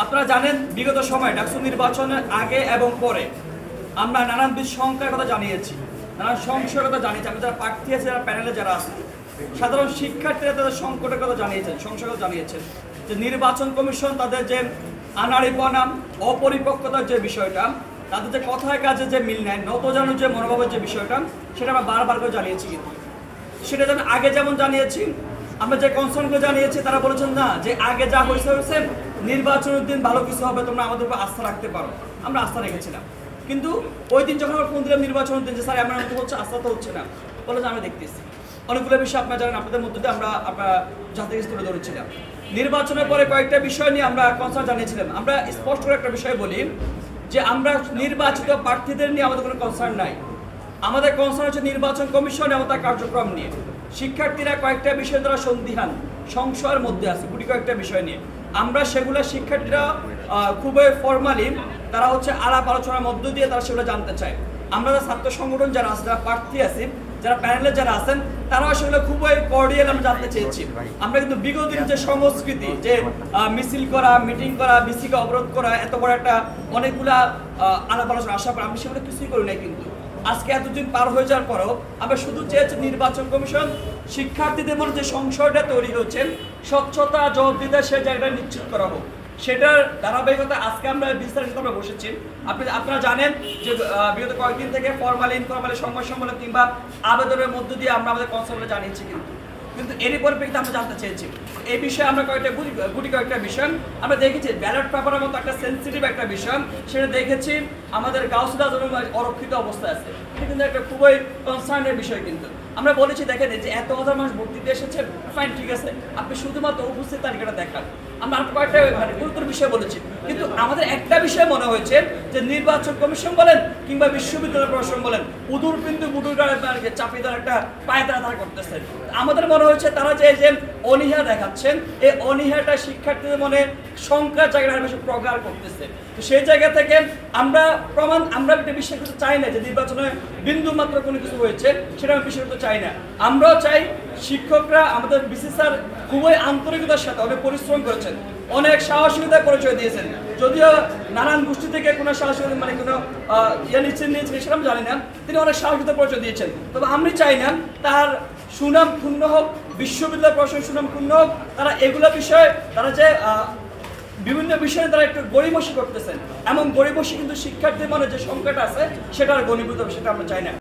আপনারা জানেন বিগত সময়ে ডাকসু নির্বাচনের আগে এবং পরে আমরা নানানবিধ সংখ্যার কথা জানিয়েছি, নানান সংশয়ের কথা জানিয়েছি। আমরা যারা প্রার্থী আছে, যারা প্যানেলে যারা আছে, সাধারণ শিক্ষার্থীরা তাদের সংকটের কথা জানিয়েছেন, সংশয়ের কথা জানিয়েছেন যে নির্বাচন কমিশন তাদের যে আনাড়িপনা, অপরিপক্কতার যে বিষয়টা, তাদের যে কথায় কাজে যে মিল নেয়, নতজানুর যে মনোভাবের যে বিষয়টা, সেটা আমরা বারবার করে জানিয়েছি। কিন্তু সেটা যেন আগে যেমন জানিয়েছি, আমরা যে কনসার্নগুলো জানিয়েছি, তারা বলেছেন না যে আগে যা হয়েছে হয়েছে, নির্বাচনের দিন ভালো কিছু হবে, তোমরা আমাদের উপর আস্থা রাখতে পারো। আমরা আস্থা রেখেছিলাম, কিন্তু ওই দিন যখন আমরা ফোন দিলাম নির্বাচনের দিন যে স্যার এমন তো হচ্ছে, আস্থা তো হচ্ছে না, বলে যে আমরা দেখতেছি। অনেকগুলো বিষয় আপনারা জানেন, আপনাদের মধ্যে দিয়ে আমরা জাতির কাছে তুলে ধরেছিলাম। নির্বাচনের পরে কয়েকটা বিষয় নিয়ে আমরা কনসার্ন জানিয়েছিলাম। আমরা স্পষ্ট করে একটা বিষয় বলি যে আমরা নির্বাচিত প্রার্থীদের নিয়ে আমাদের কোনো কনসার্ন নাই। আমাদের কনসার্ন হচ্ছে নির্বাচন কমিশন এবং তার কার্যক্রম নিয়ে। শিক্ষার্থীরা কয়েকটা বিষয় দ্বারা সন্দিহান, সংশয়ের মধ্যে আছে গুটি কয়েকটা বিষয় নিয়ে। আমরা সেগুলো শিক্ষার্থীরা খুবই ফর্মালি তারা হচ্ছে আলাপ আলোচনার মধ্য দিয়ে তারা সেগুলো জানতে চায়। আমরা ছাত্র সংগঠন যারা আছে, যারা প্রার্থী আছি, যারা প্যানেলে যারা আছেন, তারাও সেগুলো খুবই কর্ডিয়াল আমরা জানতে চেয়েছি। আমরা কিন্তু বিগত দিন যে সংস্কৃতি, যে মিছিল করা, মিটিং করা, বিসিকে অবরোধ করা, এত বড় একটা অনেকগুলা আলাপ আলোচনা আশা করা, আমি সেগুলো কিছুই করি নাই। কিন্তু আজকে এতদিন পার হয়ে যাওয়ার পরেও আমরা শুধু চেয়েছি নির্বাচন কমিশন শিক্ষার্থীদের মধ্যে যে সংশয়টা তৈরি হচ্ছে, স্বচ্ছতা, জবাবদিহিতা সে জায়গাটা নিশ্চিত করা হোক। সেটার ধারাবাহিকতা আজকে আমরা বিস্তারিত আমরা বসেছি। আপনারা জানেন যে বিগত কয়েকদিন থেকে ফরমালি ইনফরমালি সংবাদ সম্মেলন কিংবা আবেদনের মধ্য দিয়ে আমরা আমাদের কনসার্নটা জানিয়েছি। কিন্তু এরই পরিপ্রেক্ষিতে আমরা জানতে চেয়েছি এই বিষয়ে আমরা কয়েকটা বিষয় আমরা দেখেছি। ব্যালট পেপারের মতো একটা সেন্সিটিভ একটা বিষয়, সেটা দেখেছি আমাদের গাউসুল আজম অরক্ষিত অবস্থায় আছে। এটা কিন্তু একটা খুবই কনসার্নের বিষয়। কিন্তু আমরা বলেছি দেখেন যে এত হাজার মানুষ ভোট দিতে এসেছে, ফাইন, ঠিক আছে, আপনি শুধুমাত্র উপস্থিত তালিকাটা দেখান। আমরা কয়েকটা গুরুত্বপূর্ণ বিষয় বলেছি, কিন্তু আমাদের একটা বিষয় মনে হয়েছে যে নির্বাচন কমিশন বলেন কিংবা বিশ্ববিদ্যালয় প্রশাসন বলেন, উদুর কিন্তু বুদুরকে চাপিয়ে দেওয়ার একটা পায়তারা তারা করতেছে। আমাদের মনে হয়েছে তারা যে অনীহা দেখাচ্ছেন, এই অনীহাটা শিক্ষার্থীদের মনে সংখ্যার জায়গাটা বেশি প্রগাঢ় করতেছে। তো সেই জায়গা থেকে আমরা এটা বিশ্বাস করতে চাই না যে নির্বাচনে বিন্দু মাত্র কোনো কিছু হয়েছে, সেটা আমি বিশ্বাস করতে চাই না। আমরাও চাই শিক্ষকরা, আমাদের বিসি স্যার খুবই আন্তরিকতার সাথে অনেক পরিশ্রম করেছেন, অনেক সাহসিকতার পরিচয় দিয়েছেন। যদিও নানান গোষ্ঠী থেকে কোনো সাহসিকতা কোনো নিয়েছেন সেটা আমি জানি না, তিনি অনেক সাহসিকতার পরিচয় দিয়েছেন। তবে আমি চাই না তার সুনাম ক্ষুণ্ণ হোক, বিশ্ববিদ্যালয় প্রশাসন সুনাম ক্ষুণ্ণ হোক। তারা এগুলো বিষয়ে তারা যে বিভিন্ন বিষয়ে তারা একটু গড়িমসি করতেছেন, এমন গড়িমসি কিন্তু শিক্ষার্থীর মনে যে সংখ্যাটা আছে সেটা আর গণীভূত হবে, সেটা আমরা চাই না।